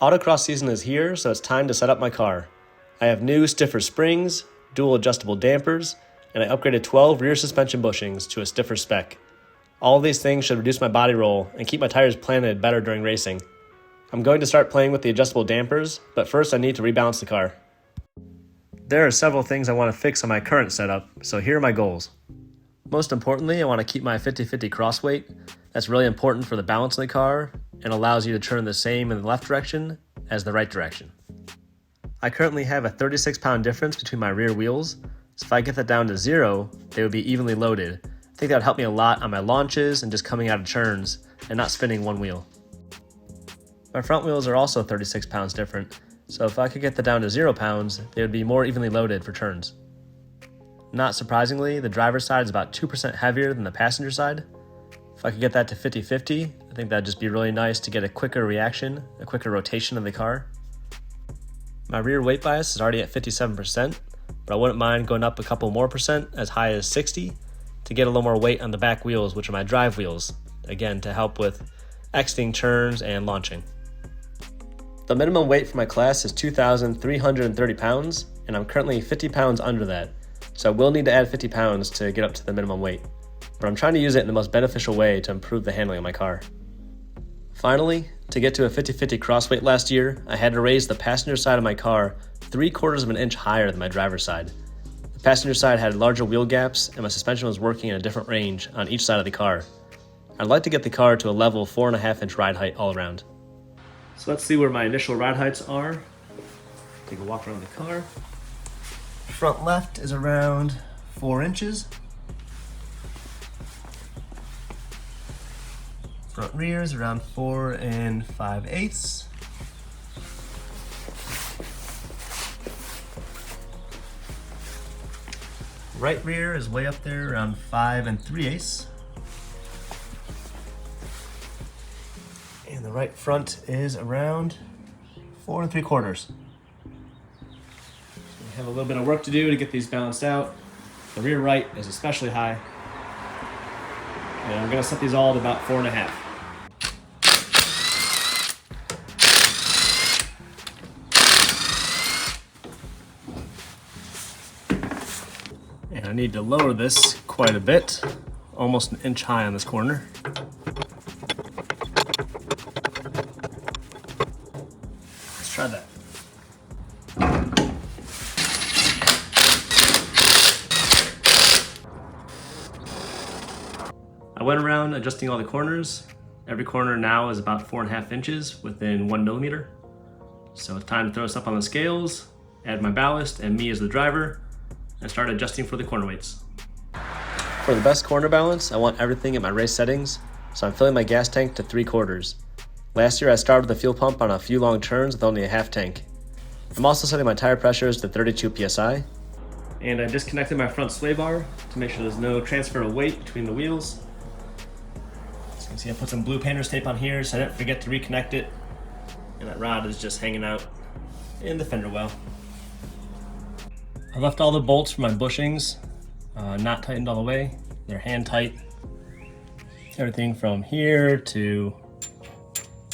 Autocross season is here, so it's time to set up my car. I have new stiffer springs, dual adjustable dampers, and I upgraded 12 rear suspension bushings to a stiffer spec. All of these things should reduce my body roll and keep my tires planted better during racing. I'm going to start playing with the adjustable dampers, but first I need to rebalance the car. There are several things I want to fix on my current setup, so here are my goals. Most importantly, I want to keep my 50-50 cross weight. That's really important for the balance in the car and allows you to turn the same in the left direction as the right direction. I currently have a 36-pound difference between my rear wheels, so if I get that down to 0, they would be evenly loaded. I think that would help me a lot on my launches and just coming out of turns and not spinning one wheel. My front wheels are also 36 pounds different, so if I could get that down to 0 pounds, they would be more evenly loaded for turns. Not surprisingly, the driver's side is about 2% heavier than the passenger side. If I could get that to 50-50, I think that'd just be really nice to get a quicker reaction, a quicker rotation of the car. My rear weight bias is already at 57%, but I wouldn't mind going up a couple more percent, as high as 60, to get a little more weight on the back wheels, which are my drive wheels, again to help with exiting turns and launching. The minimum weight for my class is 2,330 pounds, and I'm currently 50 pounds under that, so I will need to add 50 pounds to get up to the minimum weight. But I'm trying to use it in the most beneficial way to improve the handling of my car. Finally, to get to a 50-50 crossweight last year, I had to raise the passenger side of my car 3/4 of an inch higher than my driver's side. The passenger side had larger wheel gaps and my suspension was working in a different range on each side of the car. I'd like to get the car to a level 4.5-inch ride height all around. So let's see where my initial ride heights are. Take a walk around the car. Front left is around 4 inches. Front rear is around 4 5/8. Right rear is way up there around 5 3/8. And the right front is around 4 3/4. So we have a little bit of work to do to get these balanced out. The rear right is especially high. And I'm gonna set these all to about 4.5. And I need to lower this quite a bit, almost an inch high on this corner. Let's try that. I went around adjusting all the corners. Every corner now is about 4.5 inches within 1 millimeter. So it's time to throw this up on the scales, add my ballast and me as the driver, and start adjusting for the corner weights. For the best corner balance, I want everything at my race settings, so I'm filling my gas tank to 3/4. Last year I started the fuel pump on a few long turns with only a half tank. I'm also setting my tire pressures to 32 psi. And I disconnected my front sway bar to make sure there's no transfer of weight between the wheels. So you can see I put some blue painter's tape on here so I didn't forget to reconnect it. And that rod is just hanging out in the fender well. I left all the bolts for my bushings not tightened all the way. They're hand tight. Everything from here to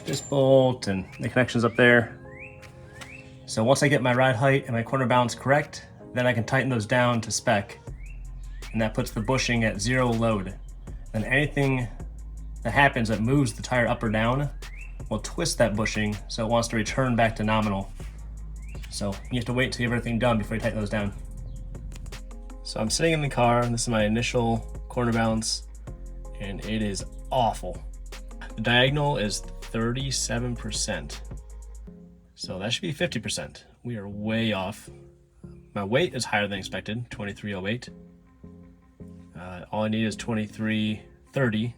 this bolt and the connections up there. So once I get my ride height and my corner balance correct, then I can tighten those down to spec. And that puts the bushing at 0 load. Then anything that happens that moves the tire up or down will twist that bushing so it wants to return back to nominal. So you have to wait till you have everything done before you tighten those down. So I'm sitting in the car, and this is my initial corner balance, and it is awful. The diagonal is 37%. So that should be 50%. We are way off. My weight is higher than expected, 2308. All I need is 2330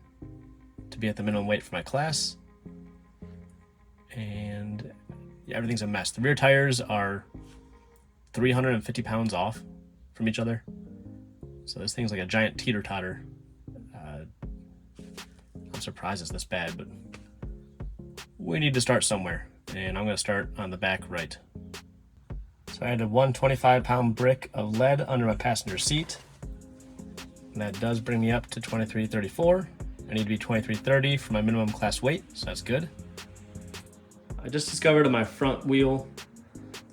to be at the minimum weight for my class. And yeah, everything's a mess. The rear tires are 350 pounds off from each other. So this thing's like a giant teeter-totter. I'm surprised it's this bad, but we need to start somewhere. And I'm gonna start on the back right. So I had a 125-pound brick of lead under my passenger seat. And that does bring me up to 2334. I need to be 2330 for my minimum class weight, so that's good. I just discovered on my front wheel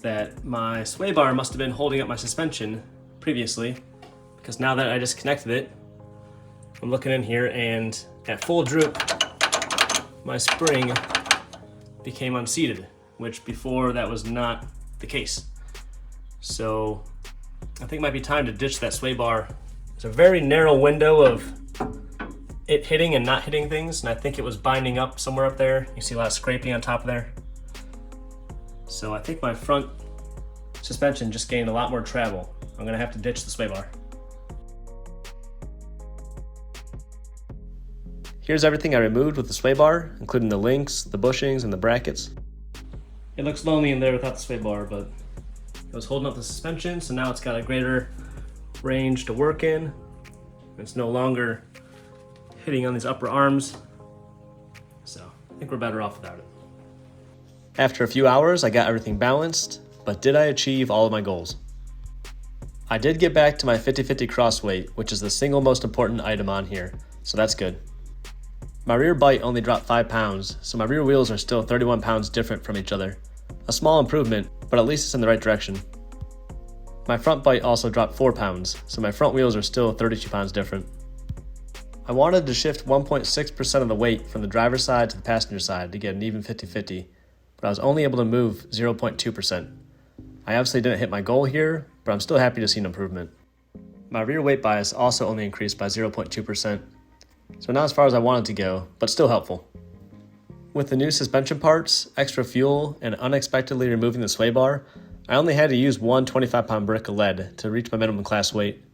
that my sway bar must have been holding up my suspension previously, because now that I disconnected it, I'm looking in here and at full droop, my spring became unseated, which before that was not the case. So I think it might be time to ditch that sway bar. There's a very narrow window of it hitting and not hitting things, and I think it was binding up somewhere up there. You see a lot of scraping on top of there. So I think my front suspension just gained a lot more travel. I'm gonna have to ditch the sway bar. Here's everything I removed with the sway bar, including the links, the bushings, and the brackets. It looks lonely in there without the sway bar, but it was holding up the suspension, so now it's got a greater range to work in. It's no longer hitting on these upper arms, so I think we're better off without it. After a few hours, I got everything balanced, but did I achieve all of my goals? I did get back to my 50-50 cross weight, which is the single most important item on here, so that's good. My rear bite only dropped 5 pounds, so my rear wheels are still 31 pounds different from each other. A small improvement, but at least it's in the right direction. My front bite also dropped 4 pounds, so my front wheels are still 32 pounds different. I wanted to shift 1.6% of the weight from the driver's side to the passenger side to get an even 50-50, but I was only able to move 0.2%. I obviously didn't hit my goal here, but I'm still happy to see an improvement. My rear weight bias also only increased by 0.2%, so not as far as I wanted to go, but still helpful. With the new suspension parts, extra fuel, and unexpectedly removing the sway bar, I only had to use one 25-pound brick of lead to reach my minimum class weight.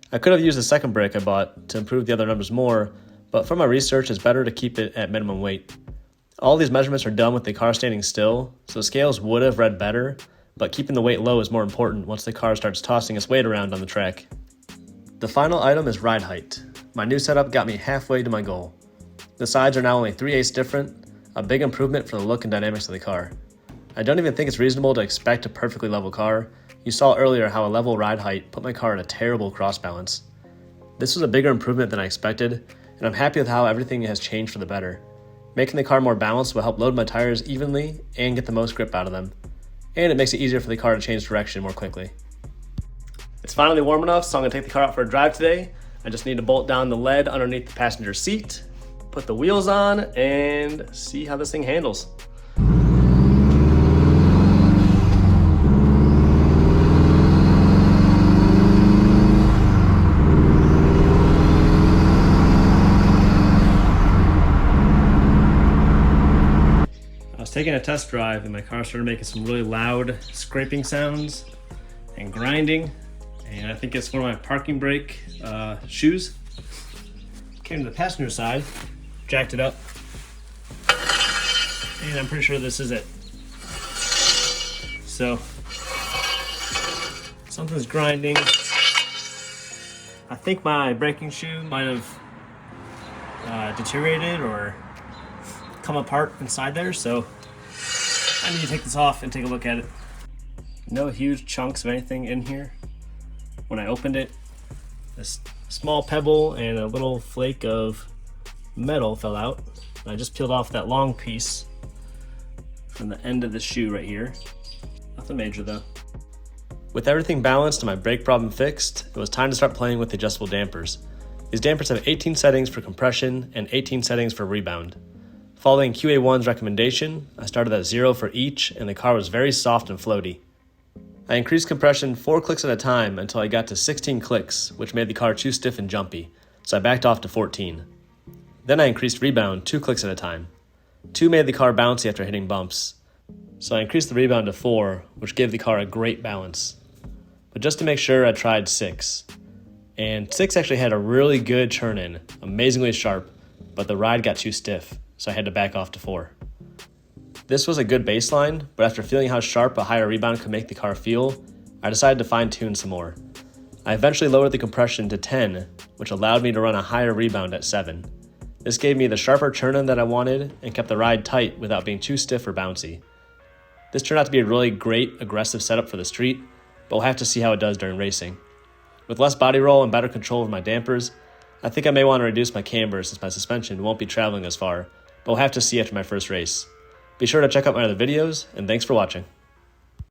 I could have used the second brick I bought to improve the other numbers more, but from my research, it's better to keep it at minimum weight. All these measurements are done with the car standing still, so the scales would have read better, but keeping the weight low is more important once the car starts tossing its weight around on the track. The final item is ride height. My new setup got me halfway to my goal. The sides are now only 3/8 different, a big improvement for the look and dynamics of the car. I don't even think it's reasonable to expect a perfectly level car. You saw earlier how a level ride height put my car in a terrible cross balance. This was a bigger improvement than I expected, and I'm happy with how everything has changed for the better. Making the car more balanced will help load my tires evenly and get the most grip out of them. And it makes it easier for the car to change direction more quickly. It's finally warm enough, so I'm gonna take the car out for a drive today. I just need to bolt down the lead underneath the passenger seat, put the wheels on, and see how this thing handles. I was taking a test drive and my car started making some really loud scraping sounds and grinding. And I think it's one of my parking brake shoes. Came to the passenger side, jacked it up, and I'm pretty sure this is it. So, something's grinding. I think my braking shoe might have deteriorated or come apart inside there, so I need to take this off and take a look at it. No huge chunks of anything in here. When I opened it, this small pebble and a little flake of metal fell out. I just peeled off that long piece from the end of the shoe right here. Nothing major though. With everything balanced and my brake problem fixed, it was time to start playing with the adjustable dampers. These dampers have 18 settings for compression and 18 settings for rebound. Following QA1's recommendation, I started at 0 for each and the car was very soft and floaty. I increased compression 4 clicks at a time until I got to 16 clicks, which made the car too stiff and jumpy, so I backed off to 14. Then I increased rebound 2 clicks at a time. 2 made the car bouncy after hitting bumps, so I increased the rebound to 4, which gave the car a great balance. But just to make sure, I tried 6. And 6 actually had a really good turn-in, amazingly sharp, but the ride got too stiff, so I had to back off to 4. This was a good baseline, but after feeling how sharp a higher rebound could make the car feel, I decided to fine-tune some more. I eventually lowered the compression to 10, which allowed me to run a higher rebound at 7. This gave me the sharper turn-in that I wanted and kept the ride tight without being too stiff or bouncy. This turned out to be a really great, aggressive setup for the street, but we'll have to see how it does during racing. With less body roll and better control of my dampers, I think I may want to reduce my camber since my suspension won't be traveling as far, but we'll have to see after my first race. Be sure to check out my other videos, and thanks for watching.